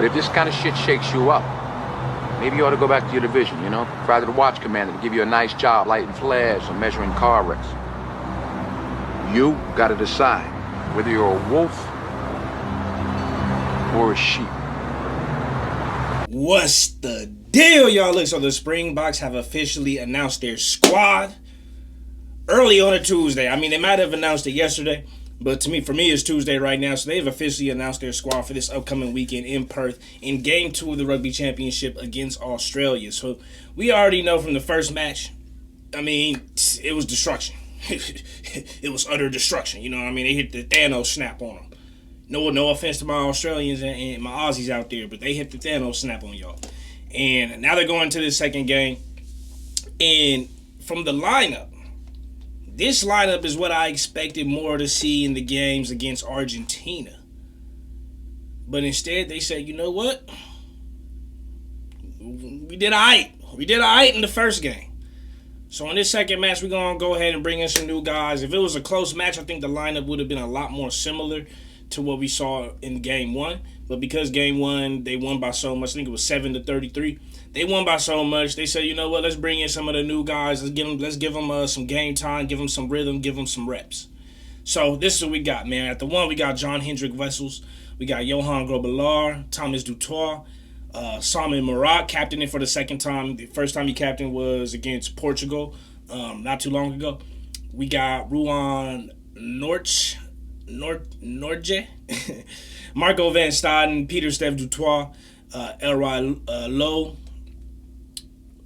But if this kind of shit shakes you up, maybe you ought to go back to your division, you know? Try to the watch commander to give you a nice job lighting flares or measuring car wrecks. You gotta decide whether you're a wolf or a sheep. What's the deal, y'all? Look, so the Springboks have officially announced their squad early on a Tuesday. I mean, they might have announced it yesterday, but for me, it's Tuesday right now. So they've officially announced their squad for this upcoming weekend in Perth in Game 2 of the Rugby Championship against Australia. So we already know from the first match, I mean, it was destruction. It was utter destruction. You know what I mean? They hit the Thanos snap on them. No offense to my Australians and my Aussies out there, but they hit the Thanos snap on y'all. And now they're going to the second game. And from the lineup, this lineup is what I expected more to see in the games against Argentina. But instead, they said, you know what? We did all right. We did all right in the first game. So in this second match, we're going to go ahead and bring in some new guys. If it was a close match, I think the lineup would have been a lot more similar to what we saw in Game 1. But because Game 1, they won by so much, I think it was 7-33. They won by so much, they said, you know what, let's bring in some of the new guys. Let's give them some game time, give them some rhythm, give them some reps. So this is what we got, man. At the 1, we got John Hendrik Wessels. We got Johan Grobbelaar, Thomas Dutoit, Simon Marat, captaining for the second time. The first time he captained was against Portugal not too long ago. We got Ruan Norge, Marco van Staden, Peter Steph Dutoit, Elroy Lowe,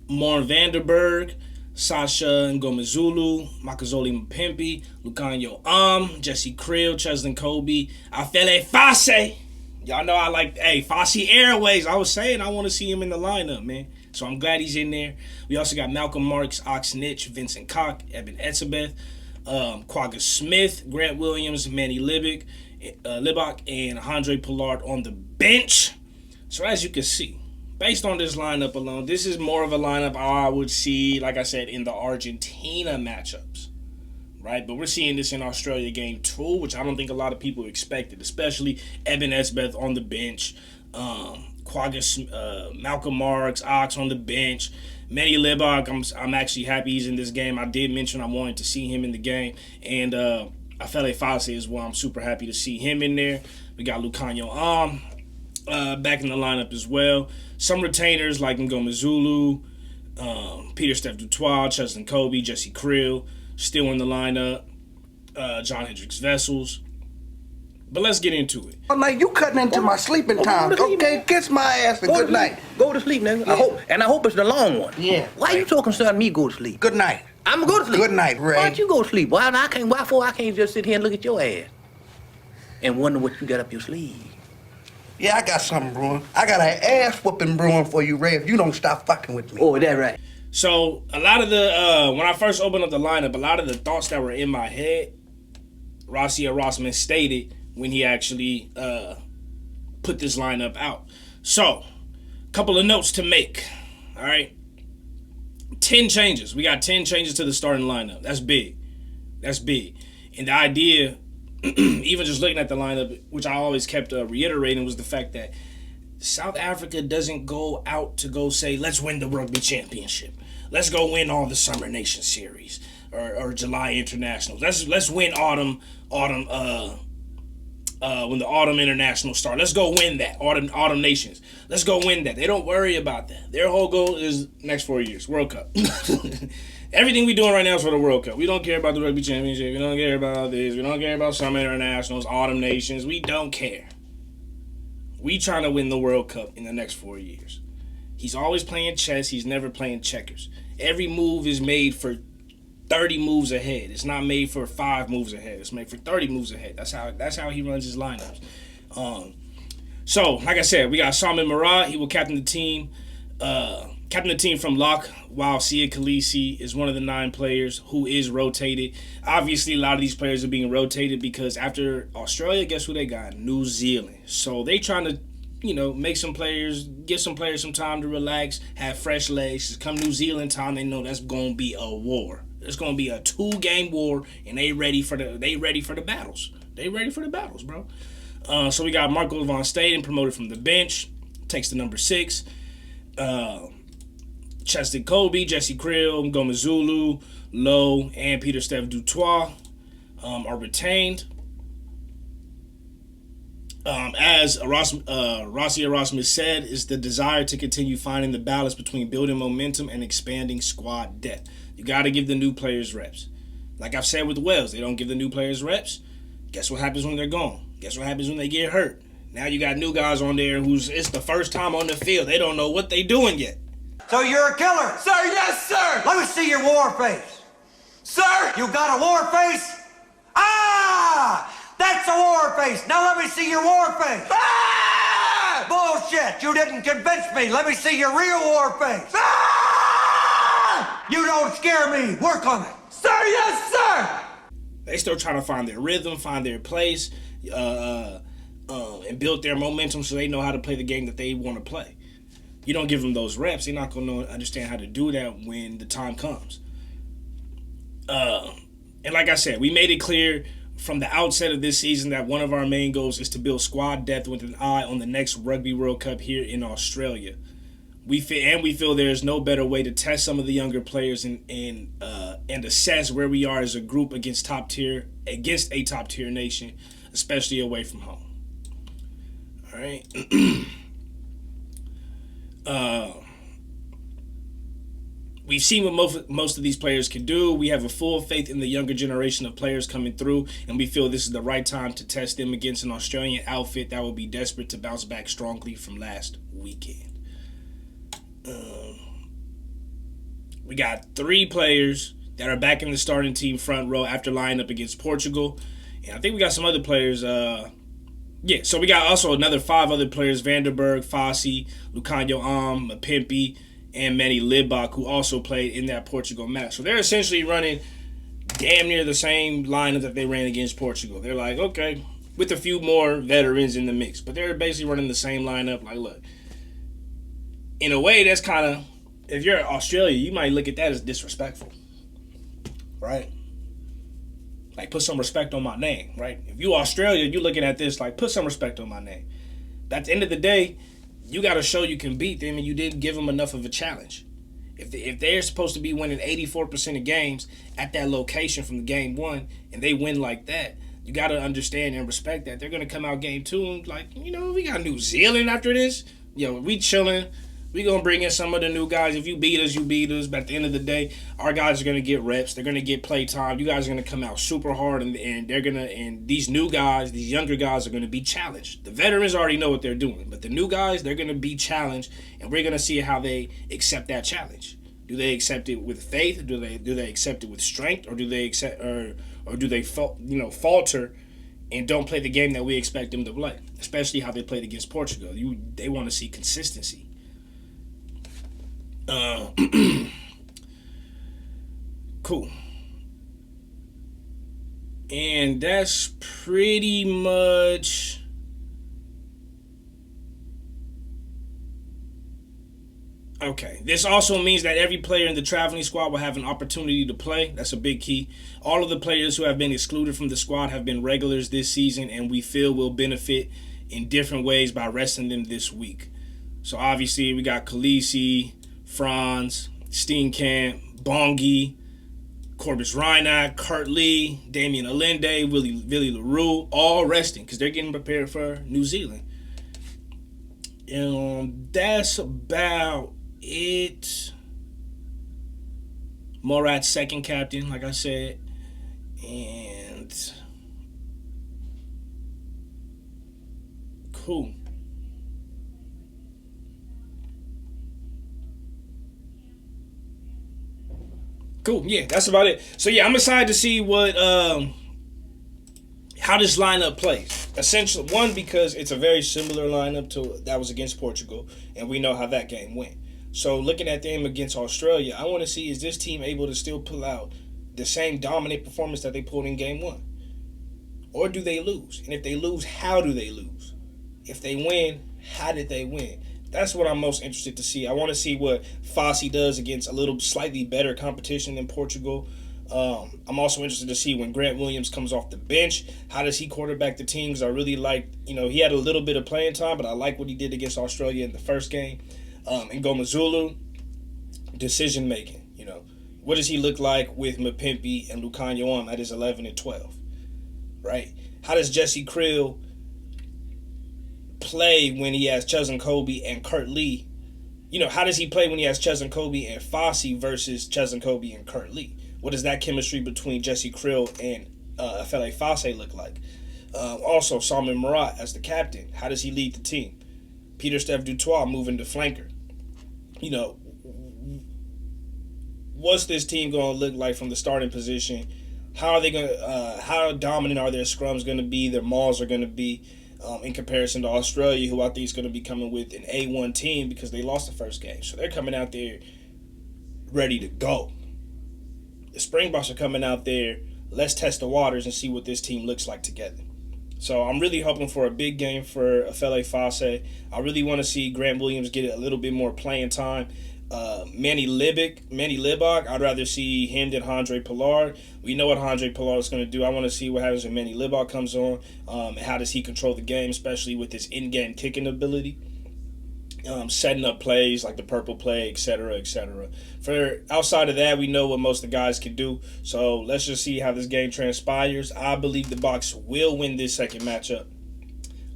Morn Vanderberg, Sasha Ngomezulu, Makazoli Mpimpi, Lucanio Jesse Creel, Cheslin Kobe, Afele Fase. Y'all know I like, Fosse Airways. I was saying I want to see him in the lineup, man. So I'm glad he's in there. We also got Malcolm Marks, Ox Nitch, Vincent Koch, Eben Etzebeth, Quagga Smith, Grant Williams, Manny Libach, and Andre Pollard on the bench. So as you can see, based on this lineup alone, this is more of a lineup I would see, like I said, in the Argentina matchups, right? But we're seeing this in Australia Game 2, which I don't think a lot of people expected, especially Eben Etzebeth on the bench, Malcolm Marks, Ox on the bench, Manny Libach. I'm actually happy he's in this game. I did mention I wanted to see him in the game, and Afele Fase as well. I'm super happy to see him in there. We got Lucanio back in the lineup as well. Some retainers like Ngomezulu, Peter Steph Dutoit, Cheslin Kobe, Jesse Creel, still in the lineup. John Hendricks Vessels. But let's get into it. Oh, like you cutting into my sleeping time. Okay, kiss my ass and good night. Go to sleep, nigga. Yeah. I hope it's the long one. Yeah. Why you so concerned me go to sleep? Good night. I'm gonna go to sleep. Good night, Ray. Why don't you go to sleep? Why I can't just sit here and look at your ass and wonder what you got up your sleeve? Yeah, I got something brewing. I got an ass whooping brewing for you, Ray, if you don't stop fucking with me. Oh, is that right? So a lot of the when I first opened up the lineup, a lot of the thoughts that were in my head, Rassia Rossman stated when he actually put this lineup out. So, a couple of notes to make. All right, 10 changes. We got 10 changes to the starting lineup. That's big. That's big. And the idea, even just looking at the lineup, which I always kept reiterating, was the fact that South Africa doesn't go out to go say, let's win the Rugby Championship. Let's go win all the Summer Nation Series or July Internationals. Let's win autumn when the Autumn International start. Let's go win that. Autumn Nations. Let's go win that. They don't worry about that. Their whole goal is next 4 years, World Cup. Everything we're doing right now is for the World Cup. We don't care about the Rugby Championship. We don't care about this. We don't care about Summer Internationals, Autumn Nations. We don't care. We trying to win the World Cup in the next 4 years. He's always playing chess. He's never playing checkers. Every move is made for 30 moves ahead. It's not made for 5 moves ahead. It's made for 30 moves ahead. That's how he runs his lineups. So, like I said, we got Simon Marat. He will captain the team. Captain the team from Lock, while Sia Khaleesi is one of the 9 players who is rotated. Obviously, a lot of these players are being rotated because after Australia, guess who they got? New Zealand. So they trying to, make some players, give some players some time to relax, have fresh legs. Come New Zealand time, they know that's going to be a war. It's going to be a 2-game war, and they ready for the battles. They ready for the battles, bro. So we got Marco van Staden promoted from the bench. takes the number 6. Cheston Kobe, Jesse Krill, Ngoma Zulu, Lowe, and Peter Steph Dutois are retained. As Rossi Erasmus said, it's the desire to continue finding the balance between building momentum and expanding squad depth. You got to give the new players reps. Like I've said with Wells, they don't give the new players reps. Guess what happens when they're gone? Guess what happens when they get hurt? Now you got new guys on there it's the first time on the field. They don't know what they doing yet. So you're a killer? Sir, yes, sir! Let me see your war face. Sir! You got a war face? Ah! That's a war face. Now let me see your war face. Ah! Bullshit. You didn't convince me. Let me see your real war face. Ah! You don't scare me. Work on it. Sir, yes, sir! They still trying to find their rhythm, find their place, and build their momentum so they know how to play the game that they want to play. You don't give them those reps, they're not going to understand how to do that when the time comes. And like I said, we made it clear from the outset of this season that one of our main goals is to build squad depth with an eye on the next Rugby World Cup here in Australia. We feel there's no better way to test some of the younger players and assess where we are as a group against a top tier nation, especially away from home. All right. We've seen what most of these players can do. We have a full faith in the younger generation of players coming through, and we feel this is the right time to test them against an Australian outfit that will be desperate to bounce back strongly from last weekend. We got 3 players that are back in the starting team front row after lining up against Portugal, and I think we got some other players. So we got also another 5 other players: Vanderberg, Fossey, Lucanio Mapimpi, and Manny Libak, who also played in that Portugal match. So they're essentially running damn near the same lineup that they ran against Portugal. They're like, okay, with a few more veterans in the mix, but they're basically running the same lineup. Like, look, in a way, that's kind of, if you're Australia, you might look at that as disrespectful, right? Like, put some respect on my name, right? If you Australia, you're looking at this like, put some respect on my name. But at the end of the day, you got to show you can beat them, and you didn't give them enough of a challenge. If they're supposed to be winning 84% of games at that location from the game 1, and they win like that, you got to understand and respect that. They're going to come out game 2 and like, we got New Zealand after this. We chilling. We going to bring in some of the new guys. If you beat us, you beat us. But at the end of the day, our guys are going to get reps. They're going to get play time. You guys are going to come out super hard, and they're going to, and these new guys, these younger guys are going to be challenged. The veterans already know what they're doing, but the new guys, they're going to be challenged, and we're going to see how they accept that challenge. Do they accept it with faith? Do they accept it with strength, or do they accept or do they falter and don't play the game that we expect them to play? Especially how they played against Portugal. They want to see consistency. Cool. And that's pretty much okay. This also means that every player in the traveling squad will have an opportunity to play. That's a big key. All of the players who have been excluded from the squad have been regulars this season, and we feel will benefit in different ways by resting them this week. So obviously we got Khaleesi, Franz, Steenkamp, Bongi, Corbis Reinach, Kurt Lee, Damien Allende, Willie LaRue, all resting because they're getting prepared for New Zealand. That's about it. Morat's second captain, like I said. And cool. Cool, yeah, that's about it. So yeah, I'm excited to see what how this lineup plays. Essentially, one, because it's a very similar lineup to that was against Portugal, and we know how that game went. So looking at them against Australia, I want to see, is this team able to still pull out the same dominant performance that they pulled in game 1? Or do they lose? And if they lose, how do they lose? If they win, how did they win? That's what I'm most interested to see. I want to see what Fossey does against a little slightly better competition than Portugal. I'm also interested to see when Grant Williams comes off the bench, how does he quarterback the team? Because I really liked, he had a little bit of playing time, but I like what he did against Australia in the first game. And Ngomazulu, decision making. What does he look like with Mapimpi and Lukanyoam at his 11 and 12? Right? How does Jesse Krill play when he has Chuzin Kobe and Kurt Lee? How does he play when he has Chuzin Kobe and Fossey versus Chuzin Kobe and Kurt Lee? What does that chemistry between Jesse Krill and Afele Fossey look like? Also, Salman Murat as the captain. How does he lead the team? Peter Steph Dutoit moving to flanker. What's this team going to look like from the starting position? How are they going to? How dominant are their scrums going to be? Their mauls are going to be in comparison to Australia, who I think is going to be coming with an A1 team because they lost the first game, so they're coming out there ready to go. The Springboks are coming out there. Let's test the waters and see what this team looks like together. So I'm really hoping for a big game for Afele Fossey. I really want to see Grant Williams get a little bit more playing time. Manny Libok, I'd rather see him than Andre Pollard. We know what Andre Pollard is going to do. I want to see what happens when Manny Libok comes on. And how does he control the game, especially with his in-game kicking ability. Setting up plays like the purple play, etc., etc. For outside of that, we know what most of the guys can do. So let's just see how this game transpires. I believe the Bucks will win this second matchup,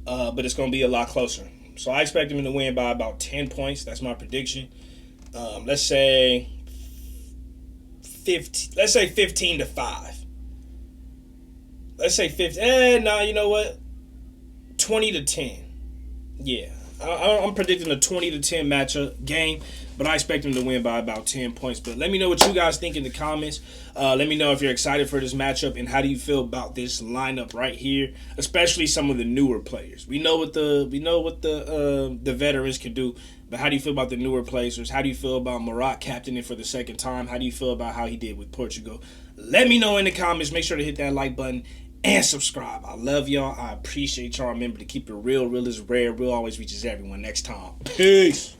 but it's going to be a lot closer. So I expect them to win by about 10 points. That's my prediction. Let's say 15. Let's say 15-5. Let's say 15. You know what? 20-10. Yeah. I'm predicting a 20-10 matchup game, but I expect them to win by about 10 points. But let me know what you guys think in the comments. Let me know if you're excited for this matchup and how do you feel about this lineup right here, especially some of the newer players. We know what the veterans can do, but how do you feel about the newer players? How do you feel about Murat captaining for the second time? How do you feel about how he did with Portugal? Let me know in the comments. Make sure to hit that like button and subscribe. I love y'all. I appreciate y'all. Remember to keep it real. Real is rare. Real always reaches everyone. Next time. Peace.